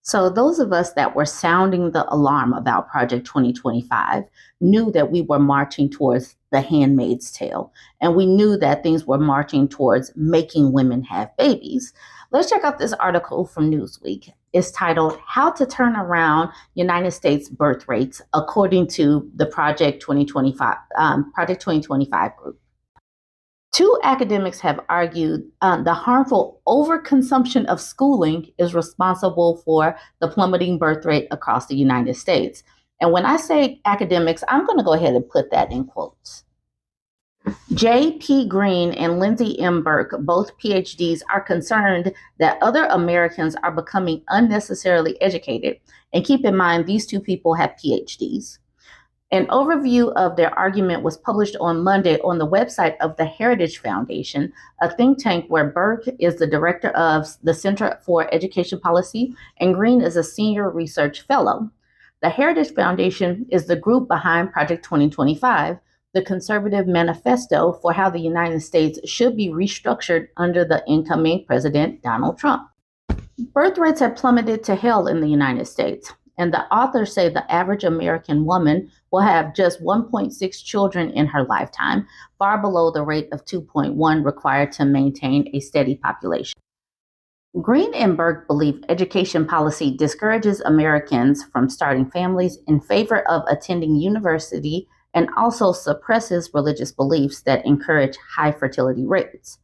So, those of us that were sounding the alarm about Project 2025 knew that we were marching towards the Handmaid's Tale, and we knew that things were marching towards making women have babies. Let's check out this article from Newsweek. It's titled How to Turn Around United States Birth Rates According to the Project 2025 group. Two academics have argued the harmful overconsumption of schooling is responsible for the plummeting birth rate across the United States. And when I say academics, I'm going to go ahead and put that in quotes. J.P. Green and Lindsay M. Burke, both PhDs, are concerned that other Americans are becoming unnecessarily educated. And keep in mind, these two people have PhDs. An overview of their argument was published on Monday on the website of the Heritage Foundation, a think tank where Burke is the director of the Center for Education Policy and Green is a senior research fellow. The Heritage Foundation is the group behind Project 2025, the conservative manifesto for how the United States should be restructured under the incoming President Donald Trump. Birth rates have plummeted to hell in the United States. And the authors say the average American woman will have just 1.6 children in her lifetime, far below the rate of 2.1 required to maintain a steady population. Green and Burke believe education policy discourages Americans from starting families in favor of attending university and also suppresses religious beliefs that encourage high fertility rates.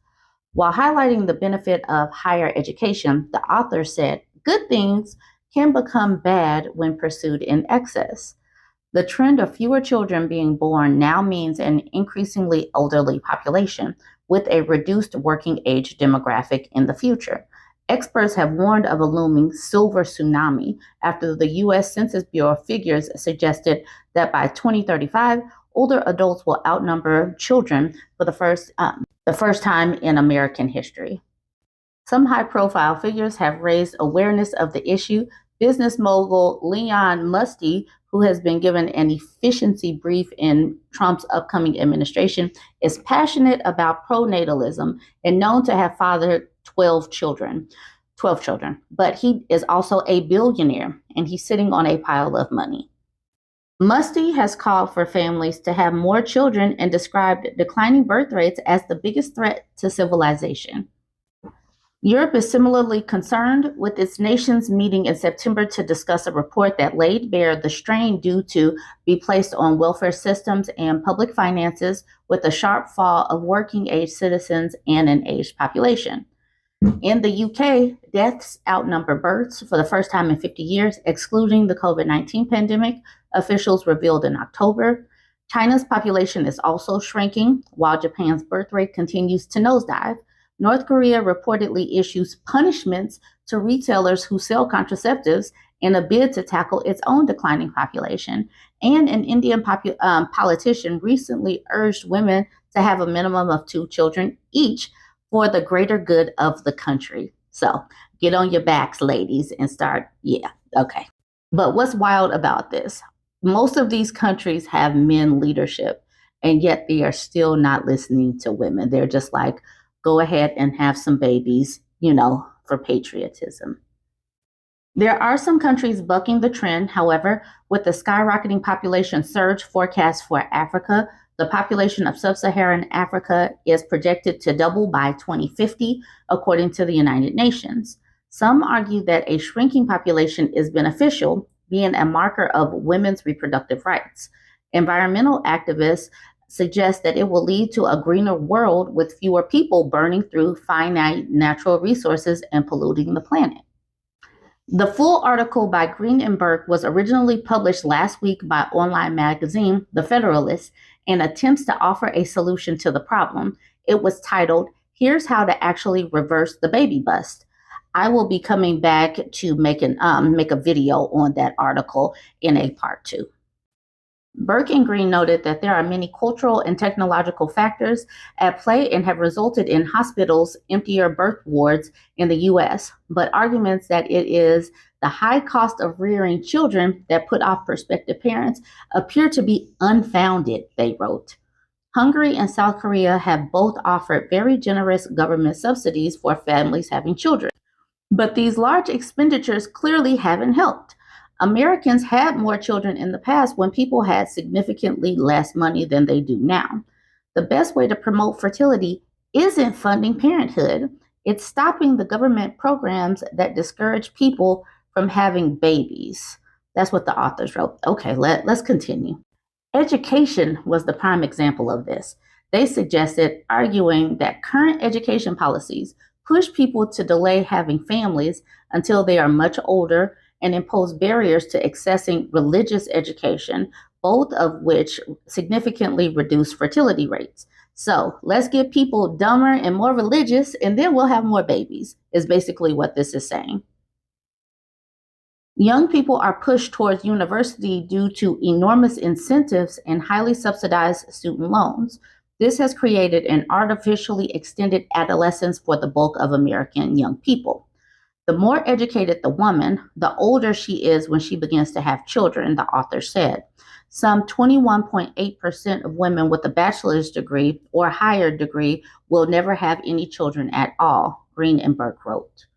While highlighting the benefit of higher education, the authors said, good things can become bad when pursued in excess. The trend of fewer children being born now means an increasingly elderly population with a reduced working age demographic in the future. Experts have warned of a looming silver tsunami after the U.S. Census Bureau figures suggested that by 2035, older adults will outnumber children for the first time in American history. Some high-profile figures have raised awareness of the issue. Business mogul Leon Musty, who has been given an efficiency brief in Trump's upcoming administration, is passionate about pronatalism and known to have fathered 12 children. But he is also a billionaire, and he's sitting on a pile of money. Musty has called for families to have more children and described declining birth rates as the biggest threat to civilization. Europe is similarly concerned, with its nations meeting in September to discuss a report that laid bare the strain due to be placed on welfare systems and public finances, with a sharp fall of working-age citizens and an aged population. In the UK, deaths outnumber births for the first time in 50 years, excluding the COVID-19 pandemic, officials revealed in October. China's population is also shrinking, while Japan's birth rate continues to nosedive. North Korea reportedly issues punishments to retailers who sell contraceptives in a bid to tackle its own declining population. And an Indian politician recently urged women to have a minimum of 2 children each for the greater good of the country. So get on your backs, ladies, and start. Yeah, okay. But what's wild about this? Most of these countries have men leadership, and yet they are still not listening to women. They're just like, go ahead and have some babies, for patriotism. There are some countries bucking the trend. However, with the skyrocketing population surge forecast for Africa, the population of sub-Saharan Africa is projected to double by 2050, according to the United Nations. Some argue that a shrinking population is beneficial, being a marker of women's reproductive rights. Environmental activists suggest that it will lead to a greener world with fewer people burning through finite natural resources and polluting the planet. The full article by Green and Burke was originally published last week by online magazine The Federalist and attempts to offer a solution to the problem. It was titled, Here's How to Actually Reverse the Baby Bust. I will be coming back to make a video on that article in a part 2. Burke and Green noted that there are many cultural and technological factors at play and have resulted in hospitals' emptier birth wards in the U.S., but arguments that it is the high cost of rearing children that put off prospective parents appear to be unfounded, they wrote. Hungary and South Korea have both offered very generous government subsidies for families having children. But these large expenditures clearly haven't helped. Americans had more children in the past when people had significantly less money than they do now. The best way to promote fertility isn't funding parenthood, it's stopping the government programs that discourage people from having babies. That's what the authors wrote. Okay, let's continue. Education was the prime example of this. They suggested arguing that current education policies push people to delay having families until they are much older and impose barriers to accessing religious education, both of which significantly reduce fertility rates. So let's get people dumber and more religious, and then we'll have more babies, is basically what this is saying. Young people are pushed towards university due to enormous incentives and highly subsidized student loans. This has created an artificially extended adolescence for the bulk of American young people. The more educated the woman, the older she is when she begins to have children, the author said. Some 21.8% of women with a bachelor's degree or higher degree will never have any children at all, Green and Burke wrote.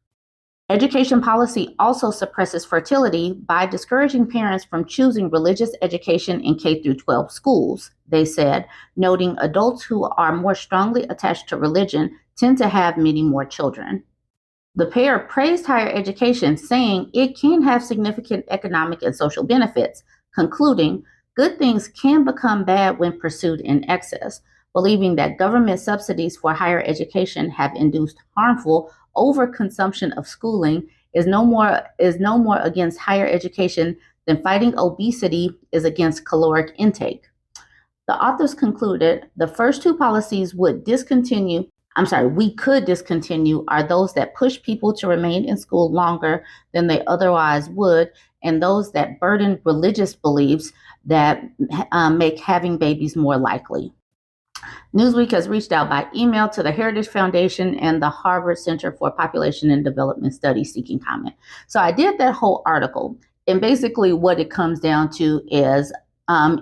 Education policy also suppresses fertility by discouraging parents from choosing religious education in K through 12 schools, they said, noting adults who are more strongly attached to religion tend to have many more children. The pair praised higher education, saying it can have significant economic and social benefits, concluding, good things can become bad when pursued in excess, believing that government subsidies for higher education have induced harmful overconsumption of schooling is no more against higher education than fighting obesity is against caloric intake. The authors concluded the first two policies we could discontinue are those that push people to remain in school longer than they otherwise would, and those that burden religious beliefs that make having babies more likely. Newsweek has reached out by email to the Heritage Foundation and the Harvard Center for Population and Development Studies seeking comment. So I did that whole article, and basically what it comes down to is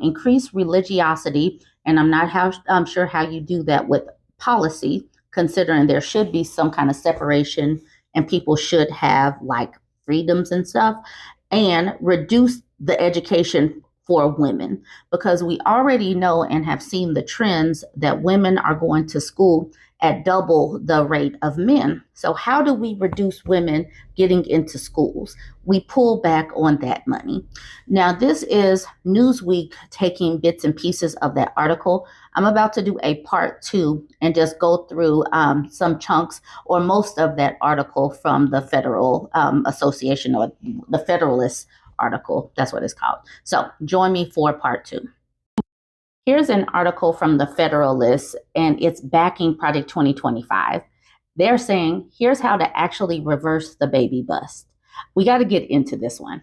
increased religiosity, and I'm not sure how you do that with policy, considering there should be some kind of separation and people should have like freedoms and stuff, and reduce the education for women, because we already know and have seen the trends that women are going to school at double the rate of men. So how do we reduce women getting into schools? We pull back on that money. Now, this is Newsweek taking bits and pieces of that article. I'm about to do a part 2 and just go through some chunks or most of that article from the Federal Association, or the Federalist article. That's what it's called. So join me for part 2. Here's an article from the Federalist, and it's backing Project 2025. They're saying, here's how to actually reverse the baby bust. We got to get into this one.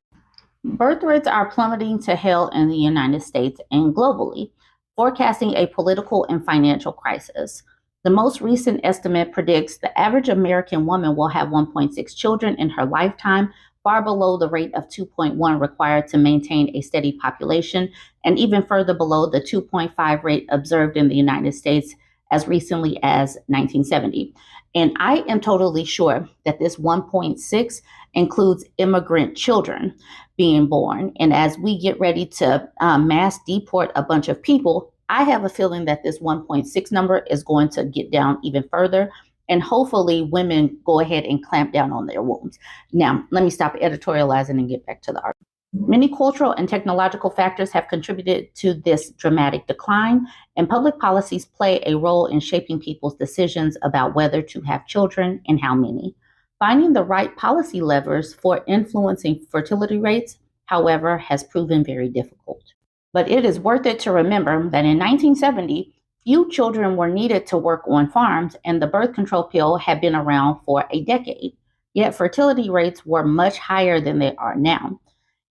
Birth rates are plummeting to hell in the United States and globally, forecasting a political and financial crisis. The most recent estimate predicts the average American woman will have 1.6 children in her lifetime, far below the rate of 2.1 required to maintain a steady population, and even further below the 2.5 rate observed in the United States as recently as 1970. And I am totally sure that this 1.6 includes immigrant children being born. And as we get ready to mass deport a bunch of people, I have a feeling that this 1.6 number is going to get down even further. And hopefully women go ahead and clamp down on their wombs. Now, let me stop editorializing and get back to the article. Many cultural and technological factors have contributed to this dramatic decline, and public policies play a role in shaping people's decisions about whether to have children and how many. Finding the right policy levers for influencing fertility rates, however, has proven very difficult. But it is worth it to remember that in 1970, few children were needed to work on farms, and the birth control pill had been around for a decade. Yet fertility rates were much higher than they are now.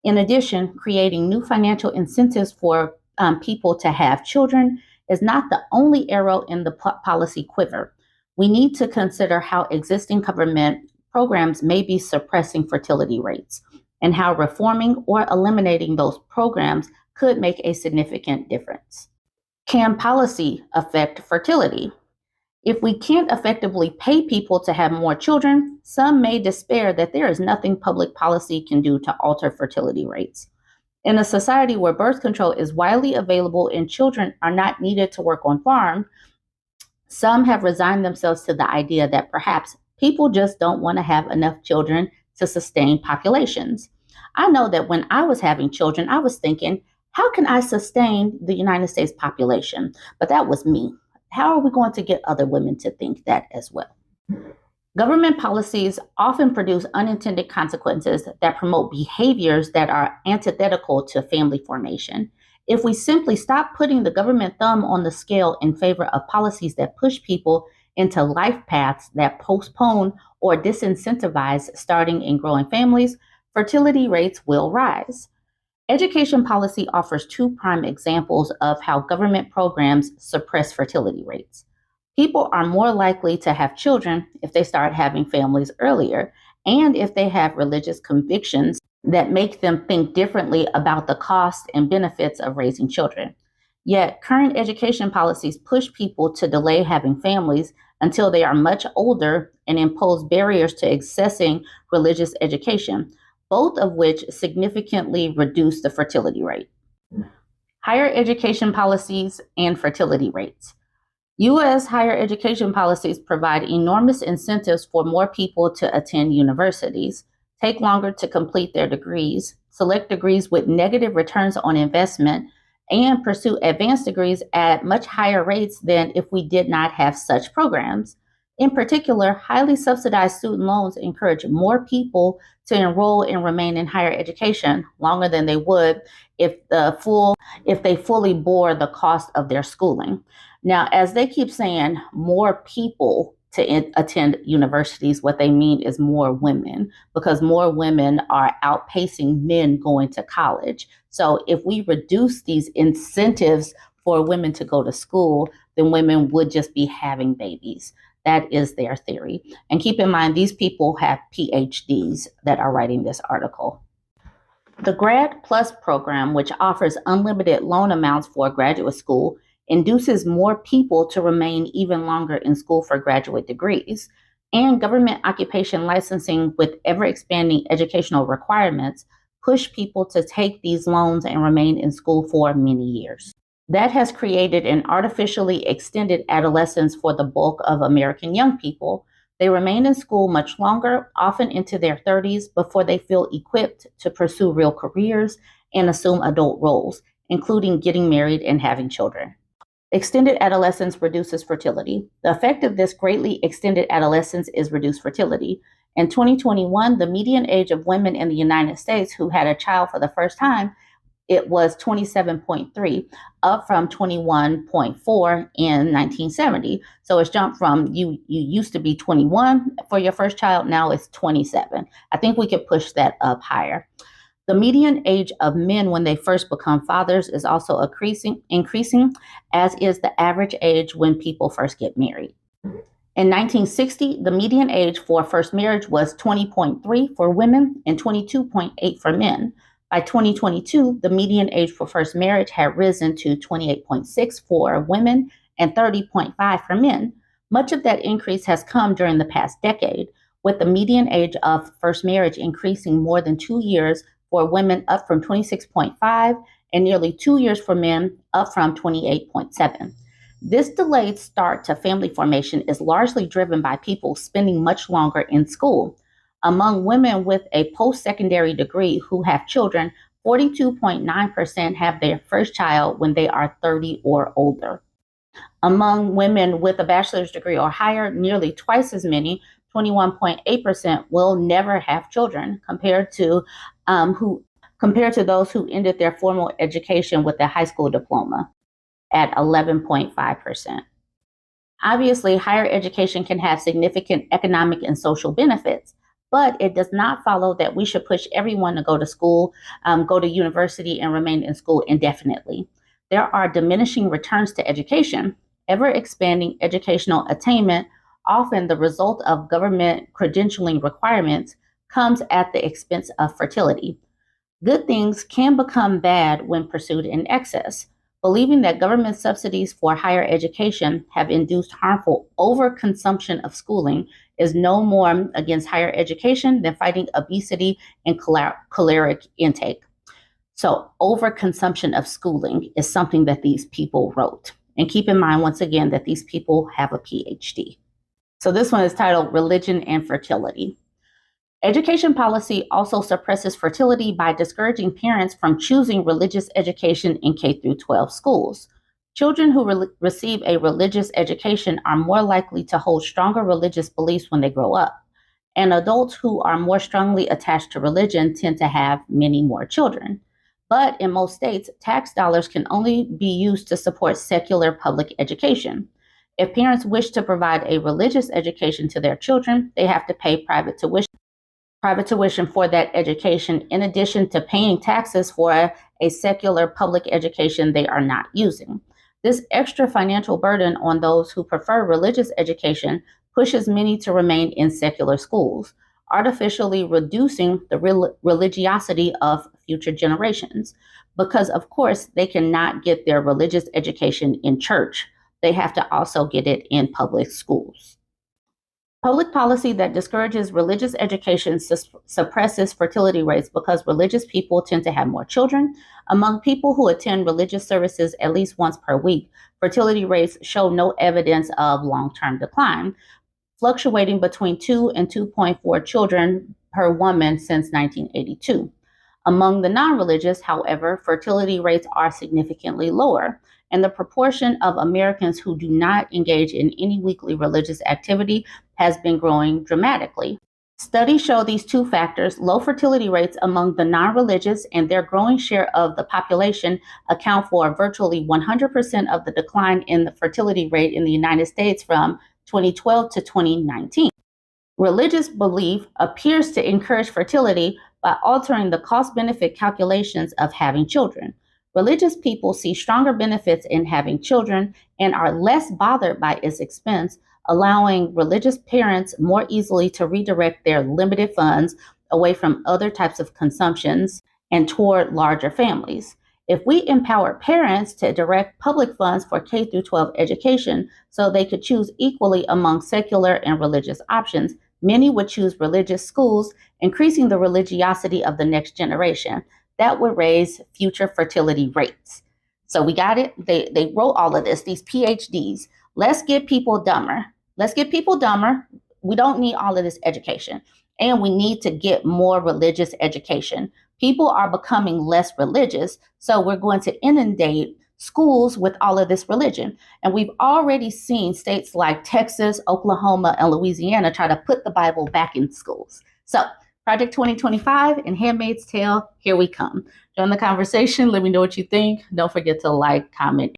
In addition, creating new financial incentives for people to have children is not the only arrow in the policy quiver. We need to consider how existing government programs may be suppressing fertility rates, and how reforming or eliminating those programs could make a significant difference. Can policy affect fertility? If we can't effectively pay people to have more children, some may despair that there is nothing public policy can do to alter fertility rates. In a society where birth control is widely available and children are not needed to work on farms, some have resigned themselves to the idea that perhaps people just don't want to have enough children to sustain populations. I know that when I was having children, I was thinking, how can I sustain the United States population? But that was me. How are we going to get other women to think that as well? Government policies often produce unintended consequences that promote behaviors that are antithetical to family formation. If we simply stop putting the government thumb on the scale in favor of policies that push people into life paths that postpone or disincentivize starting and growing families, fertility rates will rise. Education policy offers two prime examples of how government programs suppress fertility rates. People are more likely to have children if they start having families earlier and if they have religious convictions that make them think differently about the costs and benefits of raising children. Yet, current education policies push people to delay having families until they are much older and impose barriers to accessing religious education, both of which significantly reduce the fertility rate. Higher education policies and fertility rates. U.S. higher education policies provide enormous incentives for more people to attend universities, take longer to complete their degrees, select degrees with negative returns on investment, and pursue advanced degrees at much higher rates than if we did not have such programs. In particular, highly subsidized student loans encourage more people to enroll and remain in higher education longer than they would if they fully bore the cost of their schooling. Now, as they keep saying, more people to attend universities, what they mean is more women, because more women are outpacing men going to college. So if we reduce these incentives for women to go to school, then women would just be having babies. That is their theory. And keep in mind, these people have PhDs that are writing this article. The Grad Plus program, which offers unlimited loan amounts for graduate school, induces more people to remain even longer in school for graduate degrees. And government occupation licensing with ever expanding educational requirements push people to take these loans and remain in school for many years. That has created an artificially extended adolescence for the bulk of American young people. They remain in school much longer, often into their 30s, before they feel equipped to pursue real careers and assume adult roles, including getting married and having children. Extended adolescence reduces fertility. The effect of this greatly extended adolescence is reduced fertility. In 2021, the median age of women in the United States who had a child for the first time, it was 27.3, up from 21.4 in 1970. So it's jumped from you used to be 21 for your first child, now it's 27. I think we could push that up higher. The median age of men when they first become fathers is also increasing, as is the average age when people first get married. In 1960, the median age for first marriage was 20.3 for women and 22.8 for men. By 2022, the median age for first marriage had risen to 28.6 for women and 30.5 for men. Much of that increase has come during the past decade, with the median age of first marriage increasing more than 2 years for women, up from 26.5, and nearly 2 years for men, up from 28.7. This delayed start to family formation is largely driven by people spending much longer in school. Among women with a post-secondary degree who have children, 42.9% have their first child when they are 30 or older. Among women with a bachelor's degree or higher, nearly twice as many, 21.8%, will never have children compared to those who ended their formal education with a high school diploma at 11.5%. Obviously, higher education can have significant economic and social benefits, but it does not follow that we should push everyone to go to school, go to university, and remain in school indefinitely. There are diminishing returns to education, ever expanding educational attainment, often the result of government credentialing requirements, comes at the expense of fertility. Good things can become bad when pursued in excess. Believing that government subsidies for higher education have induced harmful overconsumption of schooling is no more against higher education than fighting obesity and caloric intake. So, overconsumption of schooling is something that these people wrote. And keep in mind, once again, that these people have a PhD. So, this one is titled Religion and Fertility. Education policy also suppresses fertility by discouraging parents from choosing religious education in K through 12 schools. Children who receive a religious education are more likely to hold stronger religious beliefs when they grow up. And adults who are more strongly attached to religion tend to have many more children. But in most states, tax dollars can only be used to support secular public education. If parents wish to provide a religious education to their children, they have to pay private tuition for that education, in addition to paying taxes for a secular public education they are not using. This extra financial burden on those who prefer religious education pushes many to remain in secular schools, artificially reducing the religiosity of future generations. Because, of course, they cannot get their religious education in church, they have to also get it in public schools. Public policy that discourages religious education suppresses fertility rates because religious people tend to have more children. Among people who attend religious services at least once per week, fertility rates show no evidence of long-term decline, fluctuating between 2 and 2.4 children per woman since 1982. Among the non-religious, however, fertility rates are significantly lower, and the proportion of Americans who do not engage in any weekly religious activity has been growing dramatically. Studies show these two factors, low fertility rates among the non-religious and their growing share of the population, account for virtually 100% of the decline in the fertility rate in the United States from 2012 to 2019. Religious belief appears to encourage fertility by altering the cost-benefit calculations of having children. Religious people see stronger benefits in having children and are less bothered by its expense, allowing religious parents more easily to redirect their limited funds away from other types of consumptions and toward larger families. If we empower parents to direct public funds for K through 12 education so they could choose equally among secular and religious options, many would choose religious schools, increasing the religiosity of the next generation. That would raise future fertility rates. So we got it. They wrote all of this, these PhDs. Let's get people dumber. Let's get people dumber. We don't need all of this education. And we need to get more religious education. People are becoming less religious, so we're going to inundate schools with all of this religion. And we've already seen states like Texas, Oklahoma, and Louisiana try to put the Bible back in schools. So Project 2025 and Handmaid's Tale, here we come. Join the conversation. Let me know what you think. Don't forget to like, comment,